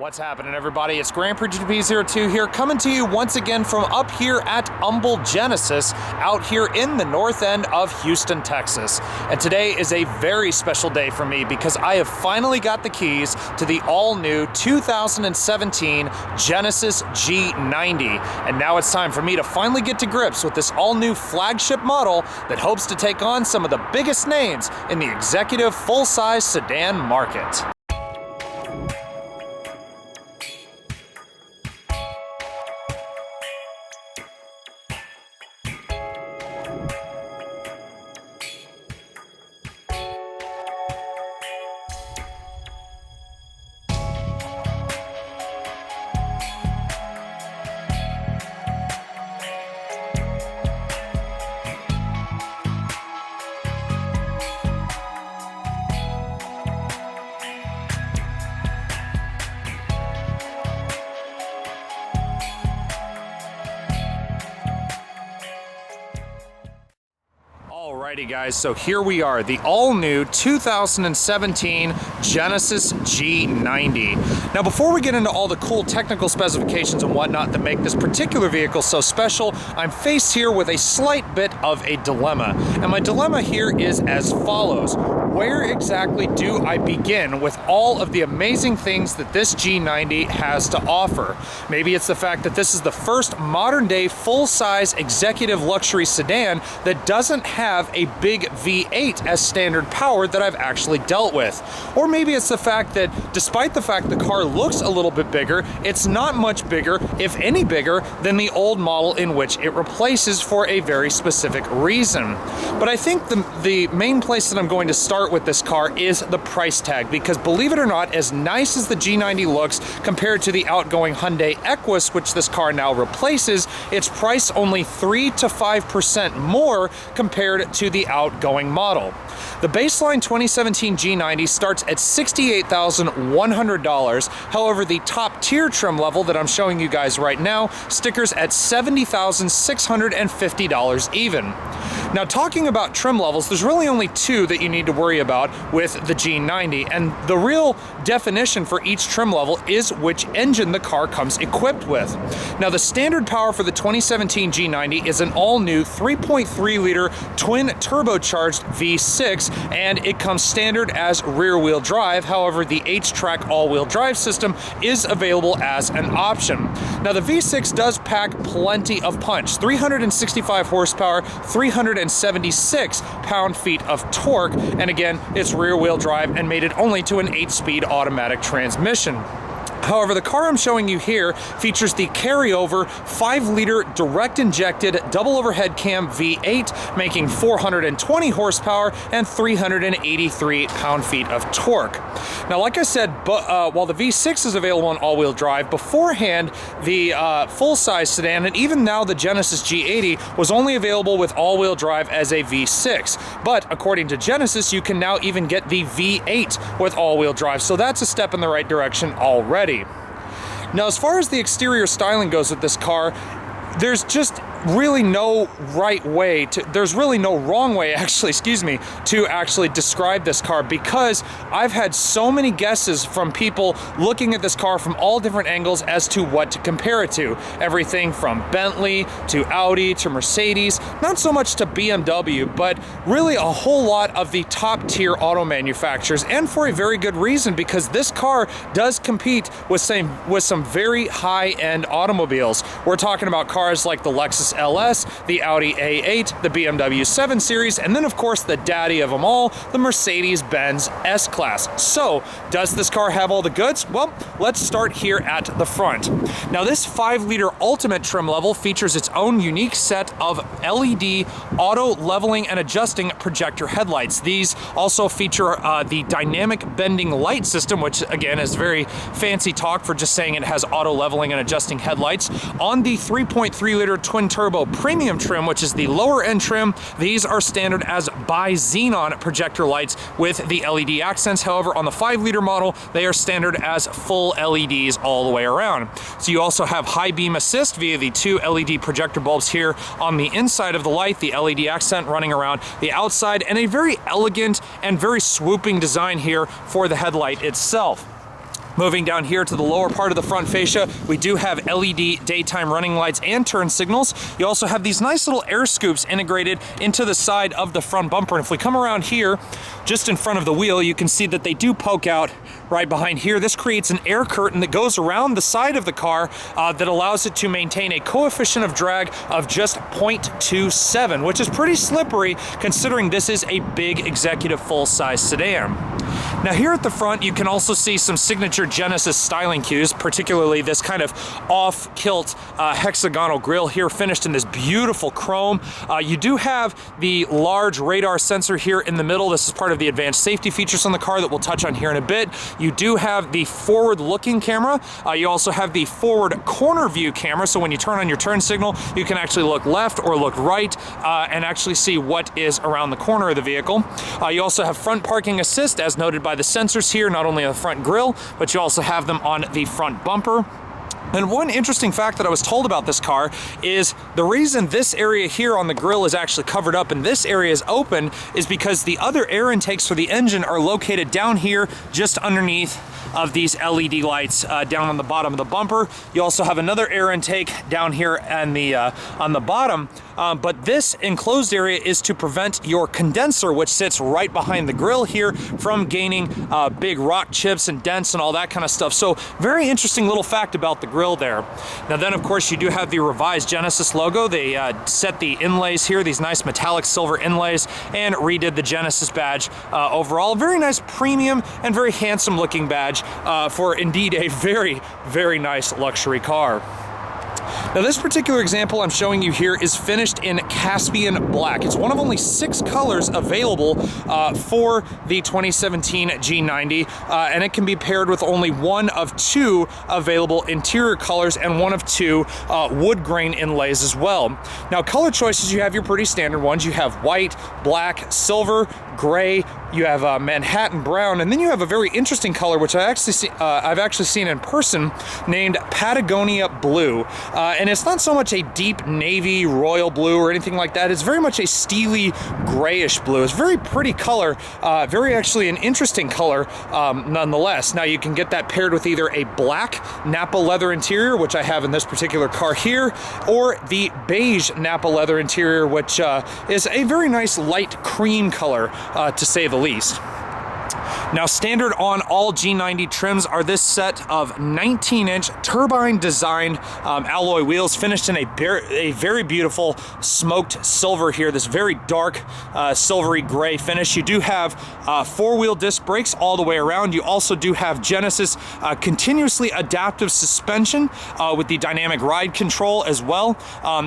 What's happening, everybody? It's Grand Prix GP02 here, coming to you once again from up here at Humble Genesis, out here in the north end of Houston, Texas. And today is a very special day for me because I have finally got the keys to the all-new 2017 Genesis G90. And now it's time for me to finally get to grips with this all-new flagship model that hopes to take on some of the biggest names in the executive full-size sedan market. Alrighty guys, so here we are, the all-new 2017 Genesis G90. Now before we get into all the cool technical specifications and whatnot that make this particular vehicle so special, I'm faced here with a slight bit of a dilemma. And my dilemma here is as follows. Where exactly do I begin with all of the amazing things that this G90 has to offer? Maybe it's the fact that this is the first modern-day full-size executive luxury sedan that doesn't have a big V8 as standard power that I've actually dealt with. Or maybe it's the fact that despite the fact the car looks a little bit bigger, it's not much bigger, if any bigger, than the old model in which it replaces for a very specific reason. But I think the main place that I'm going to start with this car is the price tag, because believe it or not, as nice as the G90 looks compared to the outgoing Hyundai Equus, which this car now replaces, it's priced only 3 to 5% more compared to the outgoing model. The baseline 2017 G90 starts at $68,100. However, the top tier trim level that I'm showing you guys right now stickers at $70,650 even. Now, talking about trim levels, there's really only two that you need to worry about with the G90, and the real definition for each trim level is which engine the car comes equipped with. Now, the standard power for the 2017 G90 is an all-new 3.3-liter twin turbocharged V6, and it comes standard as rear-wheel drive. However, the H-Track all-wheel drive system is available as an option. Now, the V6 does pack plenty of punch, 365 horsepower, 376 pound-feet of torque, and again, it's rear-wheel drive and made it only to an 8-speed automatic transmission. However, the car I'm showing you here features the carryover 5-liter direct-injected double overhead cam V8, making 420 horsepower and 383 pound-feet of torque. Now, like I said, while the V6 is available on all-wheel drive, beforehand, the full-size sedan, and even now the Genesis G80, was only available with all-wheel drive as a V6. But according to Genesis, you can now even get the V8 with all-wheel drive, so that's a step in the right direction already. Now, as far as the exterior styling goes with this car, there's just really no right way to, there's really no wrong way, actually, to actually describe this car, because I've had so many guesses from people looking at this car from all different angles as to what to compare it to. Everything from Bentley to Audi to Mercedes, not so much to BMW, but really a whole lot of the top tier auto manufacturers, and for a very good reason, because this car does compete with some very high-end automobiles. We're talking about cars like the Lexus LS, the Audi A8, the BMW 7 Series, and then of course the daddy of them all, the Mercedes-Benz S-Class. So, does this car have all the goods? Well, let's start here at the front. Now, this 5-liter Ultimate trim level features its own unique set of LED auto leveling and adjusting projector headlights. These also feature the dynamic bending light system, which again is very fancy talk for just saying it has auto leveling and adjusting headlights. On the 3.3-liter twin turbo premium trim, which is the lower end trim, these are standard as bi-xenon projector lights with the LED accents. However, on the 5-liter model, they are standard as full LEDs all the way around. So you also have high beam assist via the 2 LED projector bulbs here on the inside of the light, the LED accent running around the outside, and a very elegant and very swooping design here for the headlight itself. Moving down here to the lower part of the front fascia, we do have LED daytime running lights and turn signals. You also have these nice little air scoops integrated into the side of the front bumper. And if we come around here, just in front of the wheel, you can see that they do poke out right behind here. This creates an air curtain that goes around the side of the car that allows it to maintain a coefficient of drag of just 0.27, which is pretty slippery considering this is a big executive full-size sedan. Now here at the front, you can also see some signature Genesis styling cues, particularly this kind of off-kilt hexagonal grille here, finished in this beautiful chrome. You do have the large radar sensor here in the middle. This is part of the advanced safety features on the car that we'll touch on here in a bit. You do have the forward-looking camera. You also have the forward corner view camera, so when you turn on your turn signal, you can actually look left or look right and actually see what is around the corner of the vehicle. You also have front parking assist, as noted by the sensors here, not only on the front grille, but you also have them on the front bumper. And one interesting fact that I was told about this car is the reason this area here on the grille is actually covered up and this area is open is because the other air intakes for the engine are located down here just underneath of these LED lights down on the bottom of the bumper. You also have another air intake down here on the bottom, but this enclosed area is to prevent your condenser, which sits right behind the grille here, from gaining big rock chips and dents and all that kind of stuff. So very interesting little fact about the grille there. Now then, of course, you do have the revised Genesis logo. They set the inlays here, these nice metallic silver inlays, and redid the Genesis badge overall. Very nice premium and very handsome looking badge for indeed a very, very nice luxury car. Now this particular example I'm showing you here is finished in Caspian Black. It's one of only 6 colors available for the 2017 G90, and it can be paired with only one of 2 available interior colors and one of 2 wood grain inlays as well. Now color choices, you have your pretty standard ones. You have white, black, silver, gray, you have Manhattan brown, and then you have a very interesting color which I've actually seen in person, named Patagonia blue. And it's not so much a deep navy royal blue or anything like that. It's very much a steely grayish blue. It's a very pretty color, very actually an interesting color nonetheless. Now you can get that paired with either a black Napa leather interior, which I have in this particular car here, or the beige Napa leather interior, which is a very nice light cream color, to say the least. Now standard on all G90 trims are this set of 19-inch turbine designed alloy wheels, finished in a very beautiful smoked silver here, this very dark silvery gray finish. You do have 4-wheel disc brakes all the way around. You also do have Genesis continuously adaptive suspension with the dynamic ride control as well.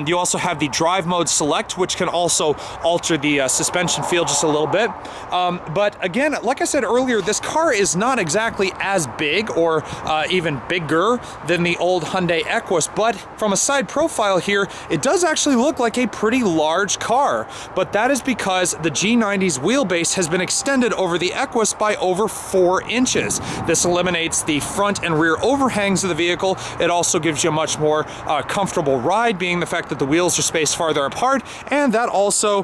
You also have the drive mode select, which can also alter the suspension feel just a little bit. But again, like I said earlier, this car is not exactly as big or even bigger than the old Hyundai Equus, but from a side profile here, it does actually look like a pretty large car. But that is because the G90's wheelbase has been extended over the Equus by over 4 inches. This eliminates the front and rear overhangs of the vehicle. It also gives you a much more comfortable ride, being the fact that the wheels are spaced farther apart, and that also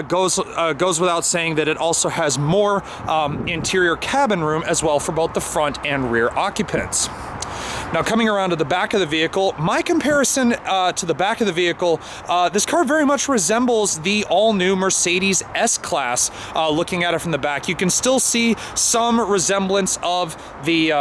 goes without saying that it also has more interior cabin room as well for both the front and rear occupants. Now coming around to the back of the vehicle, my comparison to the back of the vehicle, this car very much resembles the all-new Mercedes S-Class. Looking at it from the back, you can still see some resemblance of the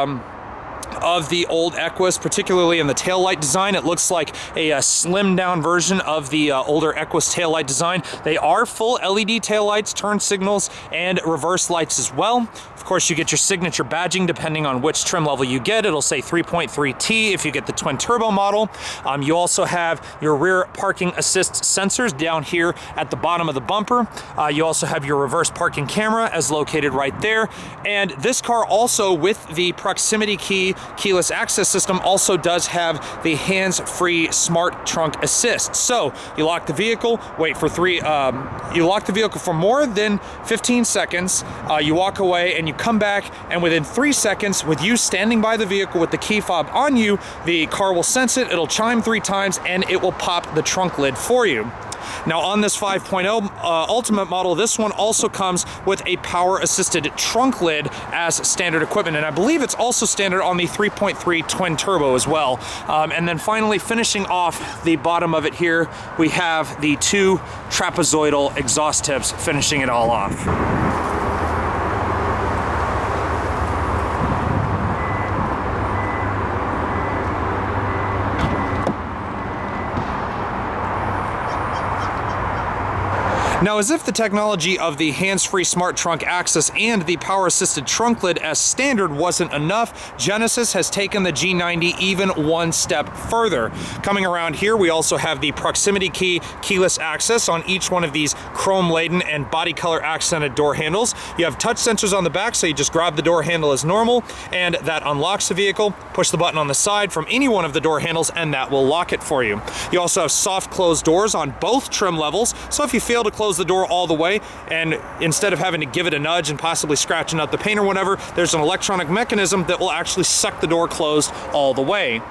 old Equus, particularly in the taillight design. It looks like a slimmed down version of the older Equus taillight design. They are full LED taillights, turn signals, and reverse lights as well. Of course, you get your signature badging depending on which trim level you get. It'll say 3.3T if you get the twin turbo model. You also have your rear parking assist sensors down here at the bottom of the bumper. You also have your reverse parking camera as located right there. And this car also, with the proximity key keyless access system, also does have the hands-free smart trunk assist. So you lock the vehicle, wait for you lock the vehicle for more than 15 seconds, you walk away and you come back, and within 3 seconds, with you standing by the vehicle with the key fob on you, the car will sense it, it'll chime 3 times, and it will pop the trunk lid for you. Now on this 5.0 Ultimate model, this one also comes with a power-assisted trunk lid as standard equipment, and I believe it's also standard on the 3.3 twin turbo as well. And then finally, finishing off the bottom of it here, we have the 2 trapezoidal exhaust tips finishing it all off. Now, as if the technology of the hands-free smart trunk access and the power-assisted trunk lid as standard wasn't enough, Genesis has taken the G90 even one step further. Coming around here, we also have the proximity key keyless access on each one of these chrome-laden and body color accented door handles. You have touch sensors on the back, so you just grab the door handle as normal, and that unlocks the vehicle. Push the button on the side from any one of the door handles, and that will lock it for you. You also have soft close doors on both trim levels, so if you fail to close the door all the way, and instead of having to give it a nudge and possibly scratching out the paint or whatever, there's an electronic mechanism that will actually suck the door closed all the way.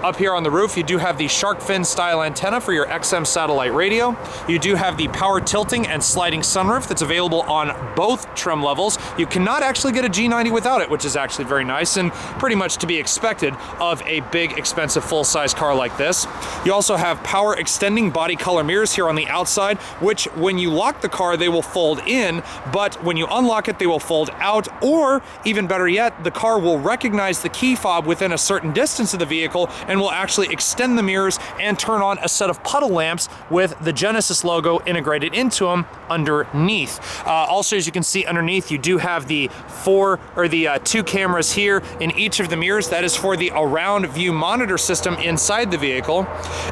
Up here on the roof, you do have the shark fin style antenna for your XM satellite radio. You do have the power tilting and sliding sunroof that's available on both trim levels. You cannot actually get a G90 without it, which is actually very nice and pretty much to be expected of a big, expensive, full-size car like this. You also have power extending body color mirrors here on the outside, which when you lock the car, they will fold in, but when you unlock it, they will fold out, or even better yet, the car will recognize the key fob within a certain distance of the vehicle and will actually extend the mirrors and turn on a set of puddle lamps with the Genesis logo integrated into them underneath. Also, as you can see underneath, you do have the 2 cameras here in each of the mirrors. That is for the around view monitor system inside the vehicle.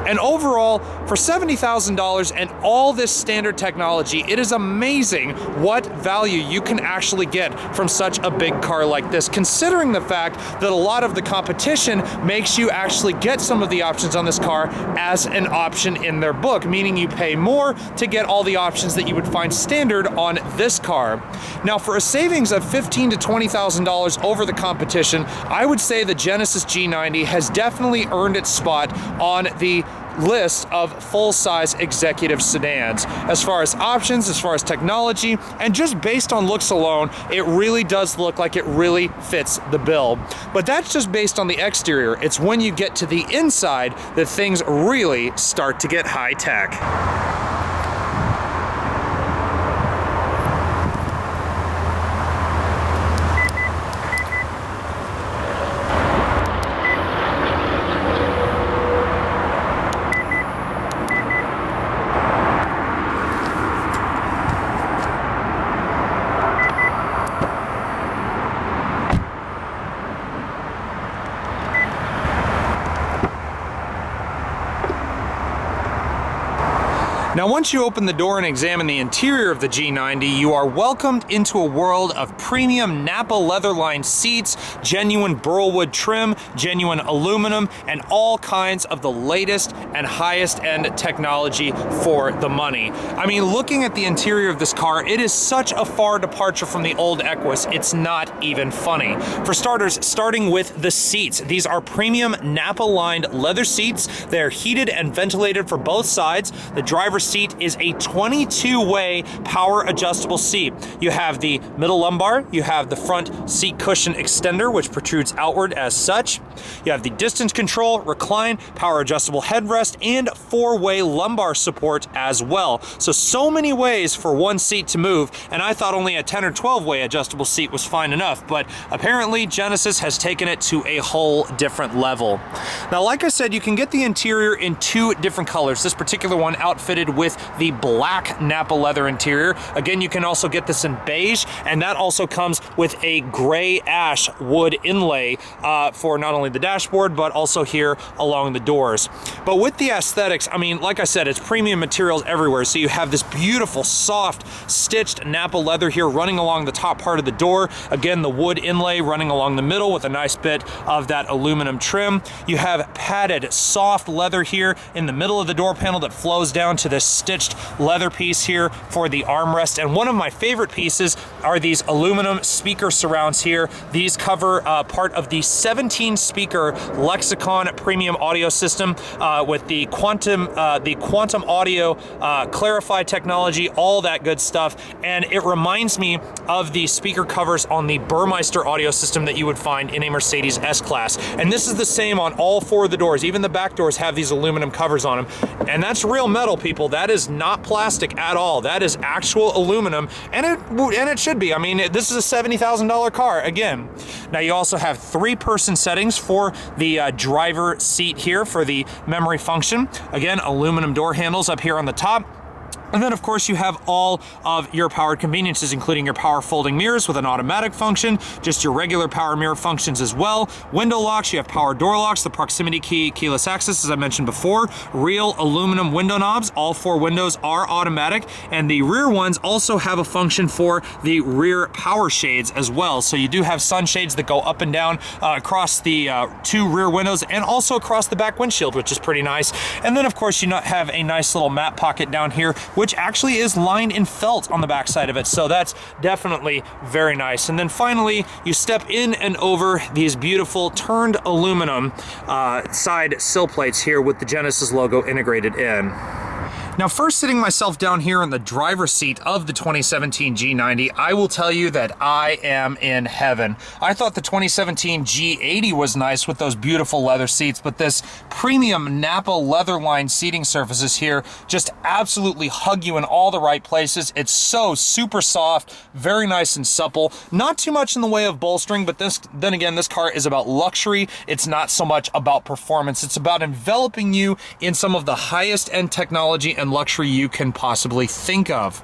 And overall, for $70,000 and all this standard technology, it is amazing what value you can actually get from such a big car like this, considering the fact that a lot of the competition makes you actually get some of the options on this car as an option in their book, meaning you pay more to get all the options that you would find standard on this car. Now, for a savings of $15,000 to $20,000 over the competition, I would say the Genesis G90 has definitely earned its spot on the list of full-size executive sedans. As far as options, as far as technology, and just based on looks alone, it really does look like it really fits the bill. But that's just based on the exterior. It's when you get to the inside that things really start to get high-tech. Now, once you open the door and examine the interior of the G90, you are welcomed into a world of premium Napa leather-lined seats, genuine burlwood trim, genuine aluminum, and all kinds of the latest and highest-end technology for the money. I mean, looking at the interior of this car, it is such a far departure from the old Equus, it's not even funny. For starters, starting with the seats. These are premium Napa-lined leather seats. They're heated and ventilated for both sides. The driver's seat is a 22-way power adjustable seat. You have the middle lumbar, you have the front seat cushion extender, which protrudes outward as such. You have the distance control, recline, power adjustable headrest, and 4-way lumbar support as well. So many ways for one seat to move, and I thought only a 10 or 12-way adjustable seat was fine enough, but apparently Genesis has taken it to a whole different level. Now, like I said, you can get the interior in 2 different colors. This particular one outfitted with the black Napa leather interior. Again, you can also get this in beige, and that also comes with a gray ash wood inlay for not only the dashboard, but also here along the doors. But with the aesthetics, I mean, like I said, it's premium materials everywhere. So you have this beautiful, soft, stitched Napa leather here running along the top part of the door. Again, the wood inlay running along the middle with a nice bit of that aluminum trim. You have padded, soft leather here in the middle of the door panel that flows down to this gorgeous stitched leather piece here for the armrest. And one of my favorite pieces are these aluminum speaker surrounds here. These cover part of the 17 speaker Lexicon premium audio system with the quantum audio clarify technology, all that good stuff. And it reminds me of the speaker covers on the Burmeister audio system that you would find in a Mercedes S-Class. And this is the same on all 4 of the doors. Even the back doors have these aluminum covers on them. And that's real metal, people. That is not plastic at all. That is actual aluminum, and it should be. I mean, this is a $70,000 car, again. Now, you also have 3-person settings for the driver seat here for the memory function. Again, aluminum door handles up here on the top. And then, of course, you have all of your powered conveniences, including your power folding mirrors with an automatic function, just your regular power mirror functions as well. Window locks, you have power door locks, the proximity key, keyless access, as I mentioned before, real aluminum window knobs. All 4 windows are automatic, and the rear ones also have a function for the rear power shades as well. So you do have sunshades that go up and down across the 2 rear windows and also across the back windshield, which is pretty nice. And then, of course, you have a nice little mat pocket down here, which actually is lined in felt on the back side of it. So that's definitely very nice. And then finally, you step in and over these beautiful turned aluminum side sill plates here with the Genesis logo integrated in. Now, first sitting myself down here in the driver's seat of the 2017 G90, I will tell you that I am in heaven. I thought the 2017 G80 was nice with those beautiful leather seats, but this premium Napa leather-lined seating surfaces here just absolutely hug you in all the right places. It's so super soft, very nice and supple. Not too much in the way of bolstering, but then again, this car is about luxury. It's not so much about performance. It's about enveloping you in some of the highest end technology and luxury you can possibly think of.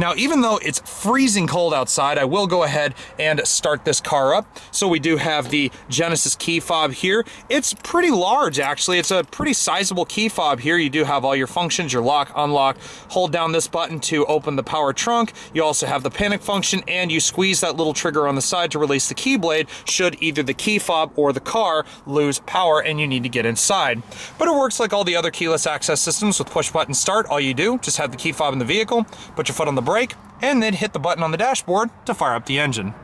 Now, even though it's freezing cold outside, I will go ahead and start this car up. So we do have the Genesis key fob here. It's pretty large, actually. It's a pretty sizable key fob here. You do have all your functions, your lock, unlock. Hold down this button to open the power trunk. You also have the panic function, and you squeeze that little trigger on the side to release the key blade should either the key fob or the car lose power and you need to get inside. But it works like all the other keyless access systems with push button start. All you do, just have the key fob in the vehicle, put your foot on the brake, and then hit the button on the dashboard to fire up the engine.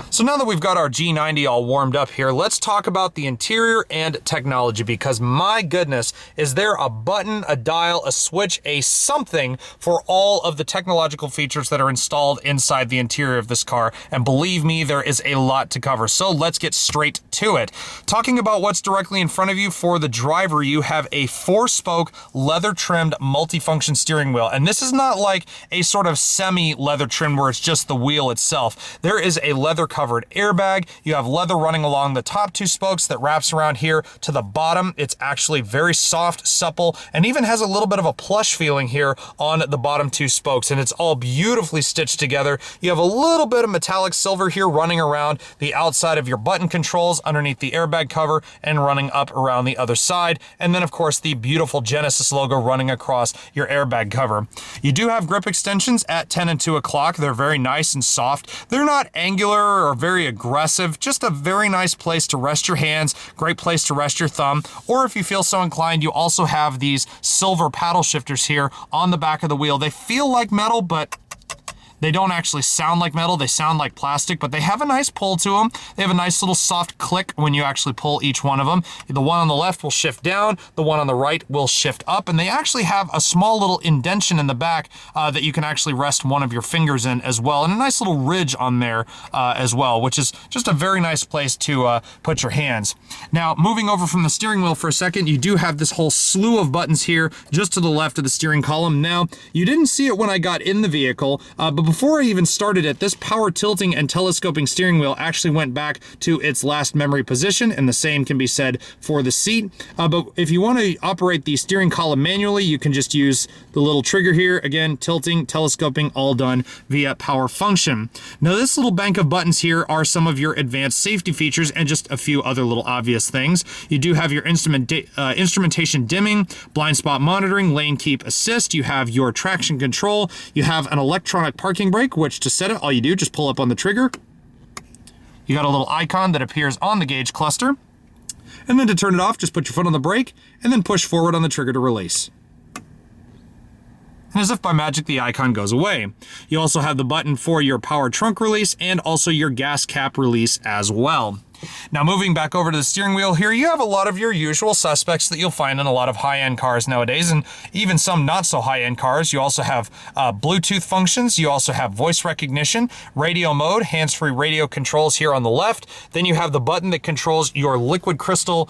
So now that we've got our G90 all warmed up here, let's talk about the interior and technology, because my goodness, is there a button, a dial, a switch, a something for all of the technological features that are installed inside the interior of this car. And believe me, there is a lot to cover. So let's get straight to it. Talking about what's directly in front of you, for the driver, you have a 4-spoke leather trimmed multifunction steering wheel. And this is not like a sort of semi leather trim where it's just the wheel itself. There is a leather covered airbag. You have leather running along the top 2 spokes that wraps around here to the bottom. It's actually very soft, supple, and even has a little bit of a plush feeling here on the bottom 2 spokes, and it's all beautifully stitched together. You have a little bit of metallic silver here running around the outside of your button controls underneath the airbag cover and running up around the other side. And then, of course, the beautiful Genesis logo running across your airbag cover. You do have grip extensions at 10 and 2 o'clock. They're very nice and soft. They're not angular or very aggressive, just a very nice place to rest your hands, great place to rest your thumb. Or if you feel so inclined, you also have these silver paddle shifters here on the back of the wheel. They feel like metal, but they don't actually sound like metal. They sound like plastic, but they have a nice pull to them. They have a nice little soft click when you actually pull each one of them. The one on the left will shift down, the one on the right will shift up, and they actually have a small little indentation in the back that you can actually rest one of your fingers in as well, and a nice little ridge on there as well, which is just a very nice place to put your hands. Now, moving over from the steering wheel for a second, you do have this whole slew of buttons here just to the left of the steering column. Now, you didn't see it when I got in the vehicle, but before I even started it, this power tilting and telescoping steering wheel actually went back to its last memory position, and the same can be said for the seat. But if you want to operate the steering column manually, you can just use the little trigger here. Again, tilting, telescoping, all done via power function. Now this little bank of buttons here are some of your advanced safety features and just a few other little obvious things. You do have your instrumentation dimming, blind spot monitoring, lane keep assist, you have your traction control, you have an electronic parking brake, which to set it, all you do, just pull up on the trigger. You got a little icon that appears on the gauge cluster. And then to turn it off, just put your foot on the brake and then push forward on the trigger to release. And as if by magic, the icon goes away. You also have the button for your power trunk release and also your gas cap release as well. Now moving back over to the steering wheel here, you have a lot of your usual suspects that you'll find in a lot of high-end cars nowadays, and even some not so high-end cars. You also have Bluetooth functions, you also have voice recognition, radio mode, hands-free radio controls here on the left. Then you have the button that controls your liquid crystal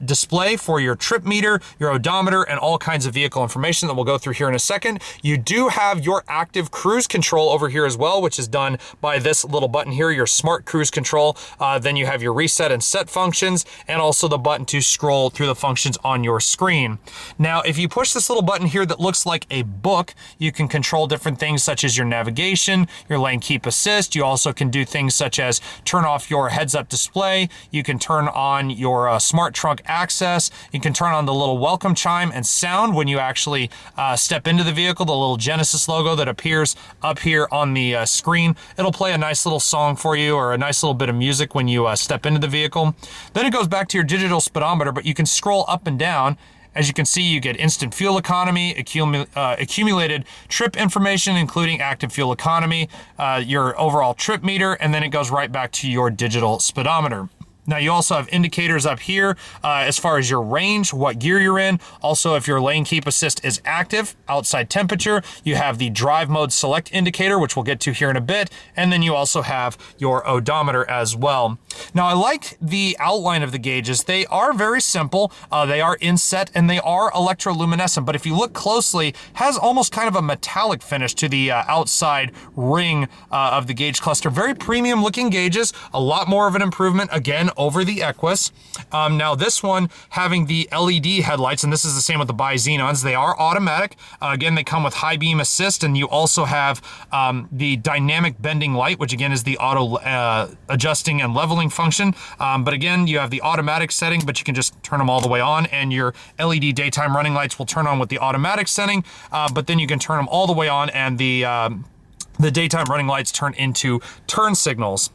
display for your trip meter, your odometer, and all kinds of vehicle information that we'll go through here in a second. You do have your active cruise control over here as well, which is done by this little button here, your smart cruise control. Then you have your reset and set functions, and also the button to scroll through the functions on your screen. Now, if you push this little button here that looks like a book, you can control different things such as your navigation, your lane keep assist. You also can do things such as turn off your heads-up display. You can turn on your smart trunk access. You can turn on the little welcome chime and sound when you actually step into the vehicle, the little Genesis logo that appears up here on the screen. It'll play a nice little song for you, or a nice little bit of music when you step into the vehicle. Then it goes back to your digital speedometer, but you can scroll up and down. As you can see, you get instant fuel economy, accumulated trip information, including active fuel economy, your overall trip meter, and then it goes right back to your digital speedometer. Now you also have indicators up here as far as your range, what gear you're in. Also, if your lane keep assist is active, outside temperature, you have the drive mode select indicator, which we'll get to here in a bit. And then you also have your odometer as well. Now I like the outline of the gauges. They are very simple. They are inset and they are electroluminescent, but if you look closely, has almost kind of a metallic finish to the outside ring of the gauge cluster. Very premium looking gauges, a lot more of an improvement again over the Equus. Now this one having the LED headlights, and this is the same with the bi-xenons. They are automatic. Again, they come with high beam assist, and you also have the dynamic bending light, which again is the auto adjusting and leveling function. But again, you have the automatic setting, but you can just turn them all the way on, and your LED daytime running lights will turn on with the automatic setting, but then you can turn them all the way on, and the daytime running lights turn into turn signals.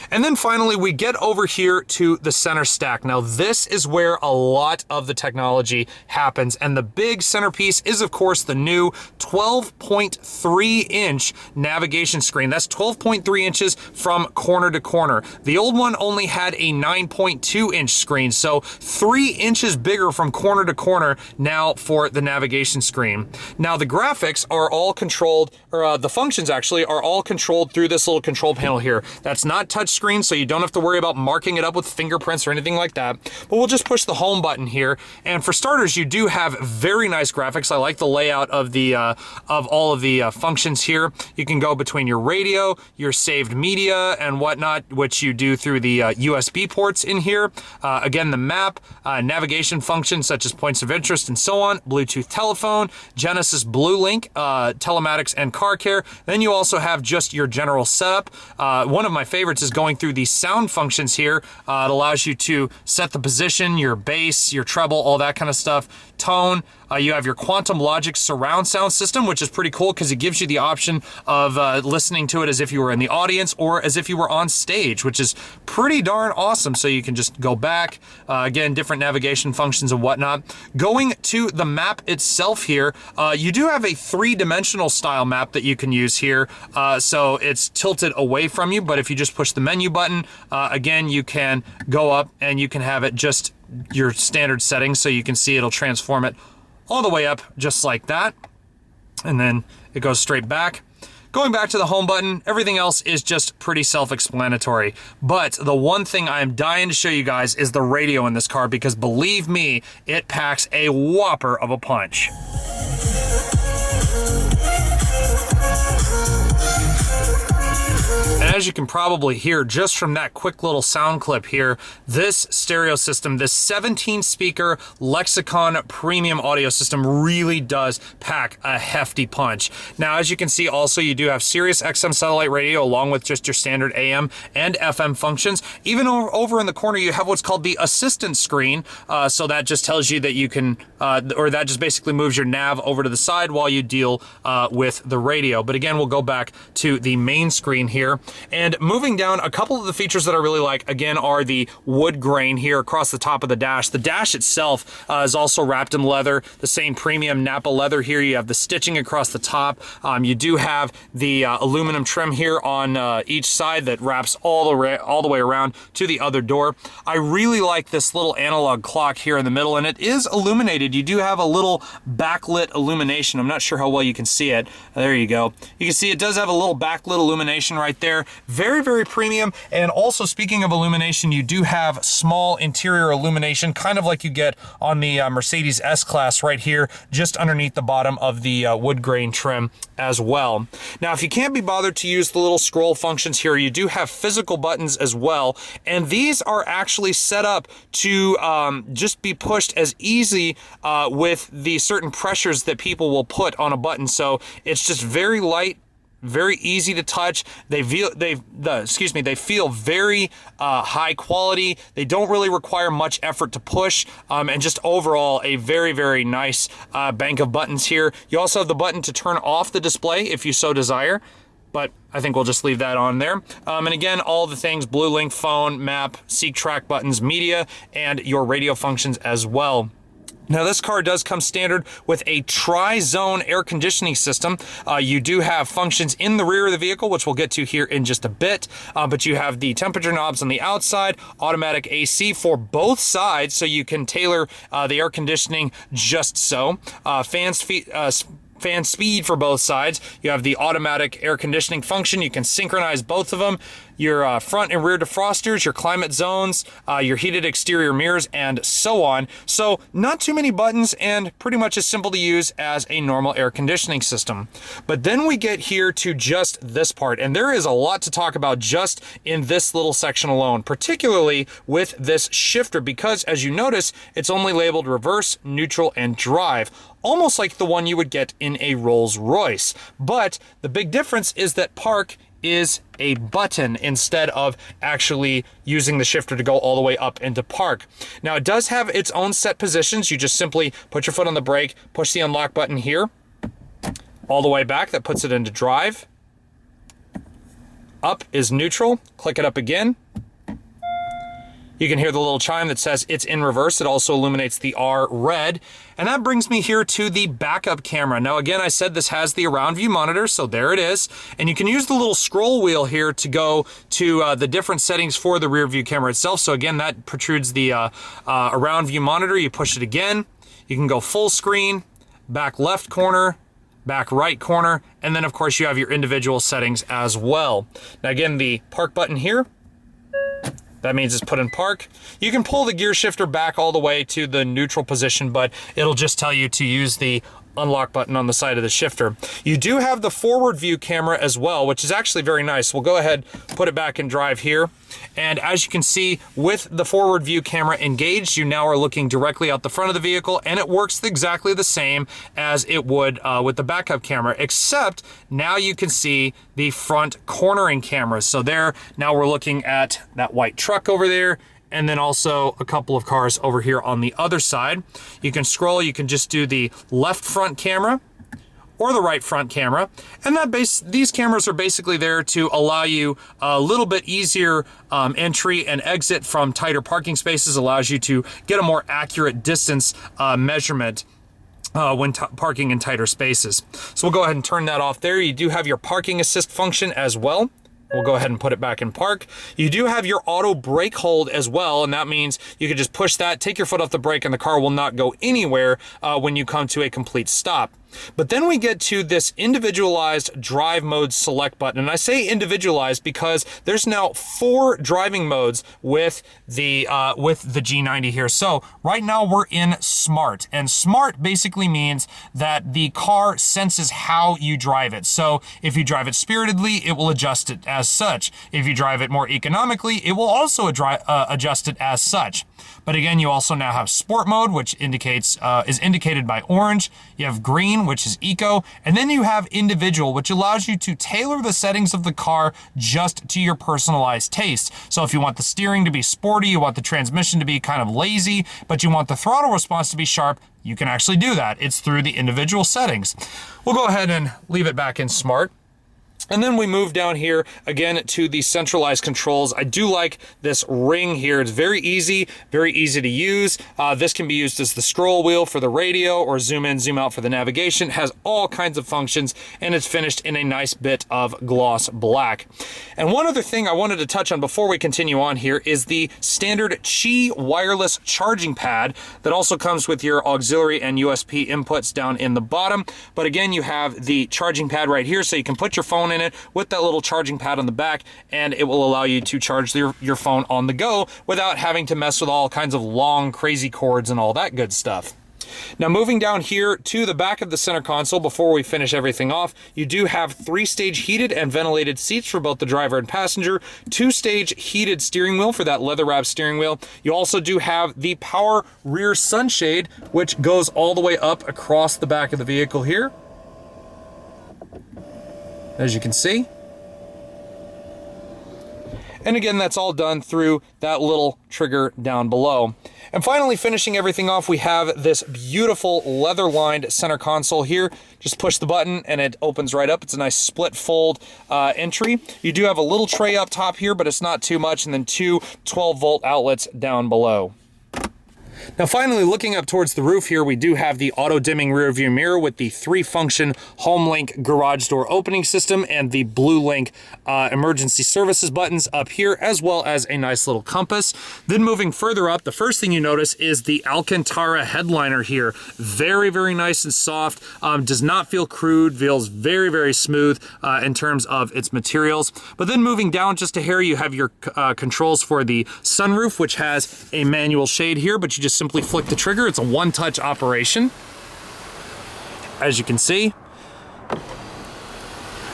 And then finally, we get over here to the center stack. Now, this is where a lot of the technology happens. And the big centerpiece is, of course, the new 12.3-inch navigation screen. That's 12.3 inches from corner to corner. The old one only had a 9.2-inch screen, so 3 inches bigger from corner to corner now for the navigation screen. Now, the graphics are all controlled, or the functions actually are all controlled through this little control panel here. That's not touch screen, so you don't have to worry about marking it up with fingerprints or anything like that. But we'll just push the home button here, and for starters, you do have very nice graphics. I like the layout of the of all of the functions here. You can go between your radio, your saved media, and whatnot, which you do through the USB ports in here. Again, the map, navigation functions such as points of interest and so on, Bluetooth telephone, Genesis Blue Link, telematics, and car care. Then you also have just your general setup. One of my favorites is going through the sound functions here. It allows you to set the position, your bass, your treble, all that kind of stuff, tone. You have your Quantum Logic surround sound system, which is pretty cool because it gives you the option of listening to it as if you were in the audience or as if you were on stage, which is pretty darn awesome. So you can just go back, again, different navigation functions and whatnot. Going to the map itself here, you do have a 3-dimensional style map that you can use here. So it's tilted away from you, but if you just push the menu button, again, you can go up and you can have it just your standard settings, so you can see it'll transform it all the way up just like that, and then it goes straight back. Going back to the home button, everything else is just pretty self-explanatory. But the one thing I'm dying to show you guys is the radio in this car, because believe me, it packs a whopper of a punch. as you can probably hear just from that quick little sound clip here, this stereo system, this 17 speaker Lexicon premium audio system really does pack a hefty punch. Now, as you can see also, you do have Sirius XM satellite radio along with just your standard AM and FM functions. Even over in the corner, you have what's called the assistant screen. So that just tells you that you can, or that just basically moves your nav over to the side while you deal with the radio. But again, we'll go back to the main screen here. And moving down, a couple of the features that I really like, again, are the wood grain here across the top of the dash. The dash itself is also wrapped in leather, the same premium Napa leather here. You have the stitching across the top. You do have the aluminum trim here on each side that wraps all the way around to the other door. I really like this little analog clock here in the middle, and it is illuminated. You do have a little backlit illumination. I'm not sure how well you can see it. There you go. You can see it does have a little backlit illumination right there. Very, very premium. And also, speaking of illumination, you do have small interior illumination, kind of like you get on the Mercedes S-Class right here, just underneath the bottom of the wood grain trim as well. Now, if you can't be bothered to use the little scroll functions here, you do have physical buttons as well. And these are actually set up to just be pushed as easy with the certain pressures that people will put on a button. So it's just very light, very easy to touch. They feel very high quality. They don't really require much effort to push, and just overall a very, very nice bank of buttons here. You also have the button to turn off the display if you so desire, but I think we'll just leave that on there. And again, all the things: Blue Link, phone, map, seek, track buttons, media, and your radio functions as well. Now, this car does come standard with a tri-zone air conditioning system. You do have functions in the rear of the vehicle, which we'll get to here in just a bit, but you have the temperature knobs on the outside, automatic AC for both sides, so you can tailor the air conditioning just so. Fan speed for both sides. You have the automatic air conditioning function. You can synchronize both of them. Your front and rear defrosters, your climate zones, your heated exterior mirrors, and so on. So not too many buttons and pretty much as simple to use as a normal air conditioning system. But then we get here to just this part, and there is a lot to talk about just in this little section alone, particularly with this shifter, because as you notice, it's only labeled reverse, neutral, and drive, almost like the one you would get in a Rolls-Royce. But the big difference is that park is a button instead of actually using the shifter to go all the way up into park. Now, it does have its own set positions. You just simply put your foot on the brake, push the unlock button here, all the way back. That puts it into drive. Up is neutral. Click it up again. You can hear the little chime that says it's in reverse. It also illuminates the R red. And that brings me here to the backup camera. Now, again, I said this has the around view monitor, so there it is. And you can use the little scroll wheel here to go to the different settings for the rear view camera itself. So again, that protrudes the around view monitor. You push it again. You can go full screen, back left corner, back right corner, and then of course you have your individual settings as well. Now again, the park button here, that means it's put in park. You can pull the gear shifter back all the way to the neutral position, but it'll just tell you to use the unlock button on the side of the shifter. You do have the forward view camera as well, which is actually very nice. We'll go ahead, put it back in drive here. And as you can see, with the forward view camera engaged, you now are looking directly out the front of the vehicle, and it works exactly the same as it would with the backup camera, except now you can see the front cornering cameras. So there, now we're looking at that white truck over there, and then also a couple of cars over here on the other side. You can scroll, you can just do the left front camera or the right front camera. And these cameras are basically there to allow you a little bit easier entry and exit from tighter parking spaces, allows you to get a more accurate distance measurement when parking in tighter spaces. So we'll go ahead and turn that off there. You do have your parking assist function as well. We'll go ahead and put it back in park. You do have your auto brake hold as well, and that means you can just push that, take your foot off the brake, and the car will not go anywhere when you come to a complete stop. But then we get to this individualized drive mode select button. And I say individualized because there's now 4 driving modes with the G90 here. So right now we're in smart, and smart basically means that the car senses how you drive it. So if you drive it spiritedly, it will adjust it as such. If you drive it more economically, it will also adjust it as such. But again, you also now have sport mode, which indicates is indicated by orange. You have green, which is eco, and then you have individual, which allows you to tailor the settings of the car just to your personalized taste. So if you want the steering to be sporty, you want the transmission to be kind of lazy, but you want the throttle response to be sharp, you can actually do that. It's through the individual settings. We'll go ahead and leave it back in smart. And then we move down here again to the centralized controls. I do like this ring here. It's very easy to use. This can be used as the scroll wheel for the radio or zoom in, zoom out for the navigation. It has all kinds of functions, and it's finished in a nice bit of gloss black. And one other thing I wanted to touch on before we continue on here is the standard Qi wireless charging pad that also comes with your auxiliary and USB inputs down in the bottom. But again, you have the charging pad right here, so you can put your phone in it with that little charging pad on the back, and it will allow you to charge your phone on the go without having to mess with all kinds of long, crazy cords and all that good stuff. Now moving down here to the back of the center console before we finish everything off, you do have 3-stage heated and ventilated seats for both the driver and passenger, 2-stage heated steering wheel for that leather wrap steering wheel. You also do have the power rear sunshade, which goes all the way up across the back of the vehicle here, as you can see. And again, that's all done through that little trigger down below. And finally, finishing everything off, we have this beautiful leather-lined center console here. Just push the button and it opens right up. It's a nice split fold entry. You do have a little tray up top here, but it's not too much, and then two 12-volt outlets down below. Now finally, looking up towards the roof here, we do have the auto-dimming rear view mirror with the 3-function HomeLink garage door opening system and the BlueLink emergency services buttons up here, as well as a nice little compass. Then moving further up, the first thing you notice is the Alcantara headliner here. Very, very nice and soft. Does not feel crude, feels very, very smooth in terms of its materials. But then moving down just a hair, you have your controls for the sunroof, which has a manual shade here, but you just simply flick the trigger. It's a one-touch operation, as you can see.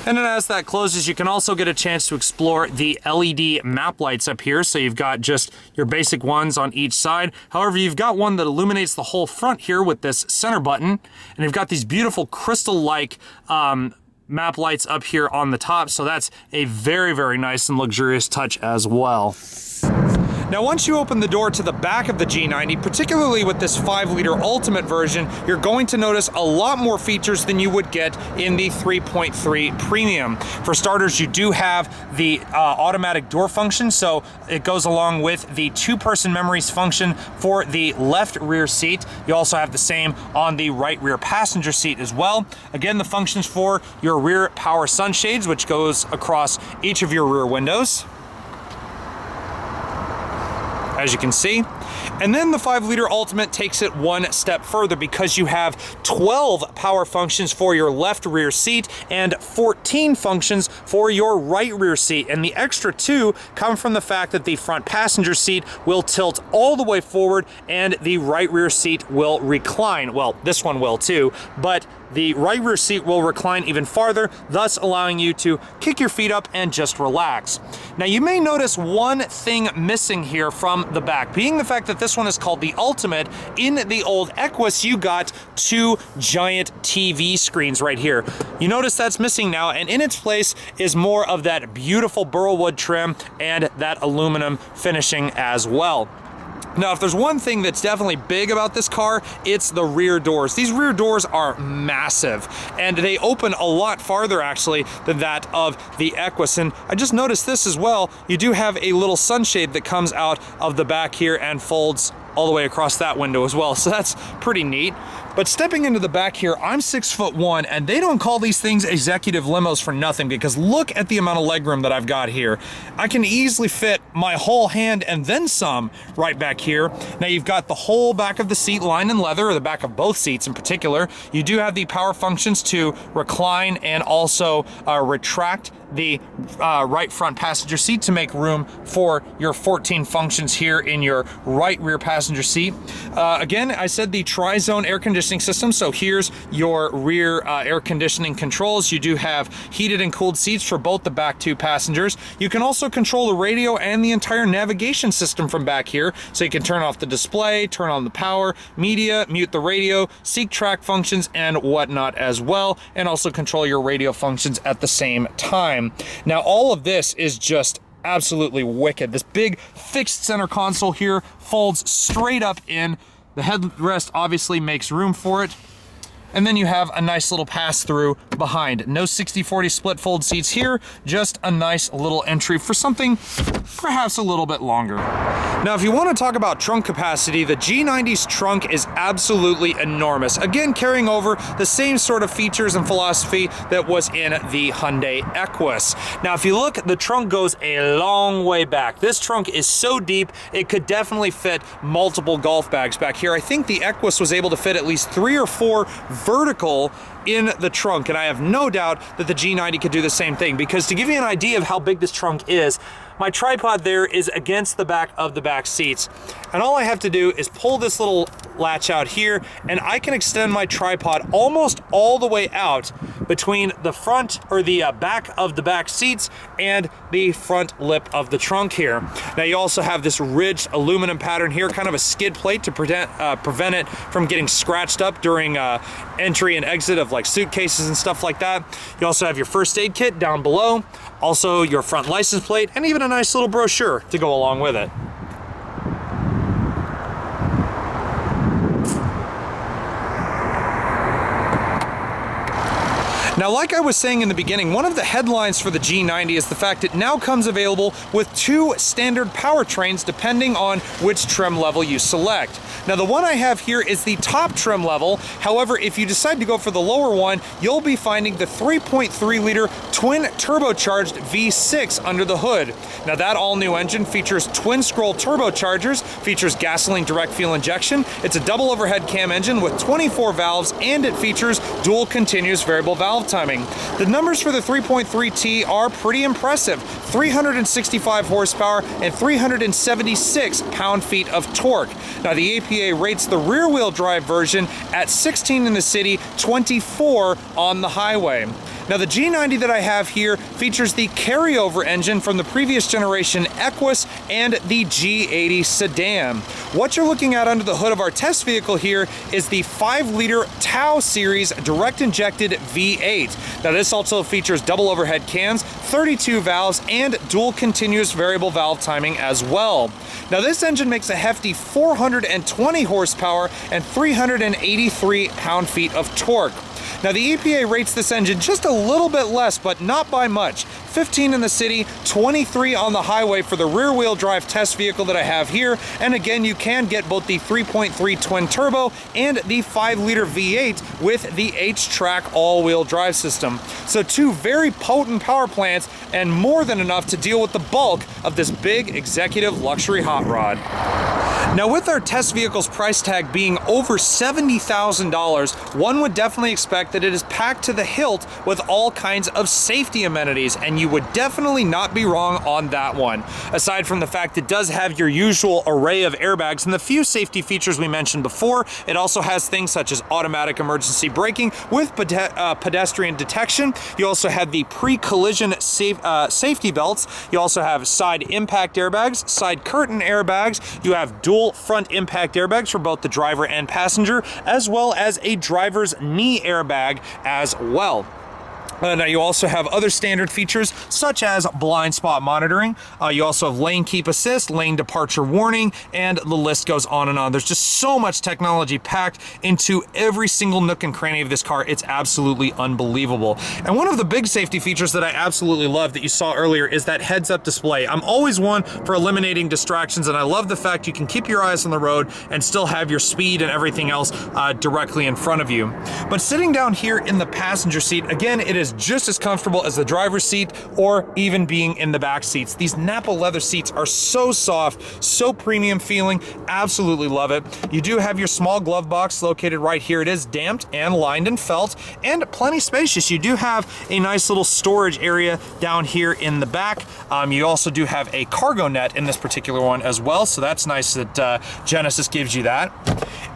And then as that closes, you can also get a chance to explore the LED map lights up here. So you've got just your basic ones on each side. However, you've got one that illuminates the whole front here with this center button. And you've got these beautiful crystal-like map lights up here on the top. So that's a very, very nice and luxurious touch as well. Now, once you open the door to the back of the G90, particularly with this 5-liter Ultimate version, you're going to notice a lot more features than you would get in the 3.3 Premium. For starters, you do have the automatic door function, so it goes along with the 2-person memories function for the left rear seat. You also have the same on the right rear passenger seat as well. Again, the functions for your rear power sunshades, which goes across each of your rear windows, as you can see. And then the 5-liter Ultimate takes it one step further because you have 12 power functions for your left rear seat and 14 functions for your right rear seat. And the extra 2 come from the fact that the front passenger seat will tilt all the way forward and the right rear seat will recline. Well, this one will too, but the right rear seat will recline even farther, thus allowing you to kick your feet up and just relax. Now, you may notice one thing missing here from the back, being the fact that this one is called the Ultimate. In the old Equus, you got 2 giant TV screens right here. You notice that's missing now, and in its place is more of that beautiful burlwood trim and that aluminum finishing as well. Now, if there's one thing that's definitely big about this car, it's the rear doors. These rear doors are massive, and they open a lot farther, actually, than that of the Equus. And I just noticed this as well. You do have a little sunshade that comes out of the back here and folds all the way across that window as well, so that's pretty neat. But stepping into the back here, I'm 6'1", and they don't call these things executive limos for nothing, because look at the amount of legroom that I've got here. I can easily fit my whole hand and then some right back here. Now, you've got the whole back of the seat lined in leather, or the back of both seats in particular. You do have the power functions to recline and also retract the right front passenger seat to make room for your 14 functions here in your right rear passenger seat. Again, I said the tri-zone air conditioning system, so here's your rear air conditioning controls. You do have heated and cooled seats for both the back two passengers. You can also control the radio and the entire navigation system from back here, so you can turn off the display, turn on the power, media, mute the radio, seek track functions and whatnot as well, and also control your radio functions at the same time. Now, all of this is just absolutely wicked. This big fixed center console here folds straight up in. The headrest obviously makes room for it. And then you have a nice little pass-through behind. No 60/40 split fold seats here, just a nice little entry for something perhaps a little bit longer. Now, if you want to talk about trunk capacity, the G90's trunk is absolutely enormous. Again, carrying over the same sort of features and philosophy that was in the Hyundai Equus. Now, if you look, the trunk goes a long way back. This trunk is so deep, it could definitely fit multiple golf bags back here. I think the Equus was able to fit at least 3 or 4 vertical in the trunk, and I have no doubt that the G90 could do the same thing, because to give you an idea of how big this trunk is, my tripod there is against the back of the back seats, and all I have to do is pull this little latch out here, and I can extend my tripod almost all the way out between the front, or the back of the back seats and the front lip of the trunk here. Now, you also have this ridged aluminum pattern here, kind of a skid plate to prevent it from getting scratched up during entry and exit of like suitcases and stuff like that. You also have your first aid kit down below, also your front license plate, and even a nice little brochure to go along with it. Now, like I was saying in the beginning, one of the headlines for the G90 is the fact it now comes available with 2 standard powertrains depending on which trim level you select. Now, the one I have here is the top trim level. However, if you decide to go for the lower one, you'll be finding the 3.3-liter twin turbocharged V6 under the hood. Now, that all-new engine features twin-scroll turbochargers, features gasoline direct fuel injection. It's a double overhead cam engine with 24 valves, and it features dual continuous variable valve timing. The numbers for the 3.3T are pretty impressive: 365 horsepower and 376 pound-feet of torque. Now, the APA rates the rear-wheel drive version at 16 in the city, 24 on the highway. Now, the G90 that I have here features the carryover engine from the previous generation Equus and the G80 sedan. What you're looking at under the hood of our test vehicle here is the 5-liter Tau series direct injected V8. Now, this also features double overhead cams, 32 valves, and dual continuous variable valve timing as well. Now, this engine makes a hefty 420 horsepower and 383 pound-feet of torque. Now, the EPA rates this engine just a little bit less, but not by much. 15 in the city, 23 on the highway for the rear-wheel drive test vehicle that I have here. And again, you can get both the 3.3 twin turbo and the 5-liter V8 with the H-Track all-wheel drive system. So 2 very potent power plants, and more than enough to deal with the bulk of this big executive luxury hot rod. Now, with our test vehicle's price tag being over $70,000, one would definitely expect that it is packed to the hilt with all kinds of safety amenities, and you would definitely not be wrong on that one. Aside from the fact it does have your usual array of airbags and the few safety features we mentioned before, it also has things such as automatic emergency braking with pedestrian detection. You also have the pre-collision safety belts. You also have side impact airbags, side curtain airbags. You have dual front impact airbags for both the driver and passenger, as well as a driver's knee airbag as well. Now, you also have other standard features such as blind spot monitoring. You also have lane keep assist, lane departure warning, and the list goes on and on. There's just so much technology packed into every single nook and cranny of this car. It's absolutely unbelievable. And one of the big safety features that I absolutely love that you saw earlier is that heads-up display. I'm always one for eliminating distractions, and I love the fact you can keep your eyes on the road and still have your speed and everything else directly in front of you. But sitting down here in the passenger seat, again, it is is just as comfortable as the driver's seat or even being in the back seats. These Napa leather seats are so soft, so premium feeling. Absolutely love it. You do have your small glove box located right here. It is damped and lined in felt and plenty spacious. You do have a nice little storage area down here in the back. You also do have a cargo net in this particular one as well, so that's nice that Genesis gives you that.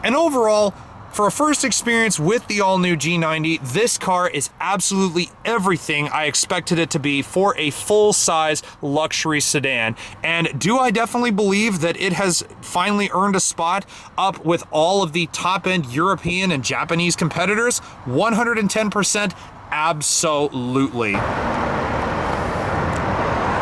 And overall, for a first experience with the all-new G90, this car is absolutely everything I expected it to be for a full-size luxury sedan. And do I definitely believe that it has finally earned a spot up with all of the top-end European and Japanese competitors? 110%, absolutely.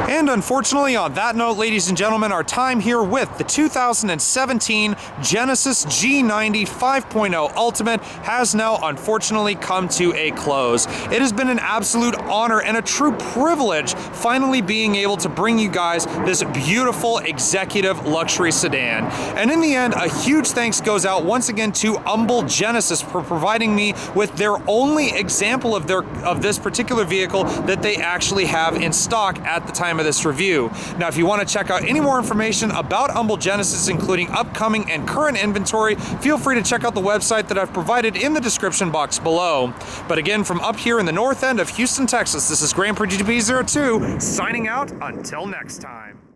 And unfortunately, on that note, ladies and gentlemen, our time here with the 2017 Genesis G90 5.0 Ultimate has now unfortunately come to a close. It has been an absolute honor and a true privilege finally being able to bring you guys this beautiful executive luxury sedan. And in the end, a huge thanks goes out once again to Humble Genesis for providing me with their only example of this particular vehicle that they actually have in stock at the time of this review. Now, if you want to check out any more information about Humble Genesis, including upcoming and current inventory, feel free to check out the website that I've provided in the description box below. But again, from up here in the north end of Houston, Texas, this is Grand Prix GP02 signing out until next time.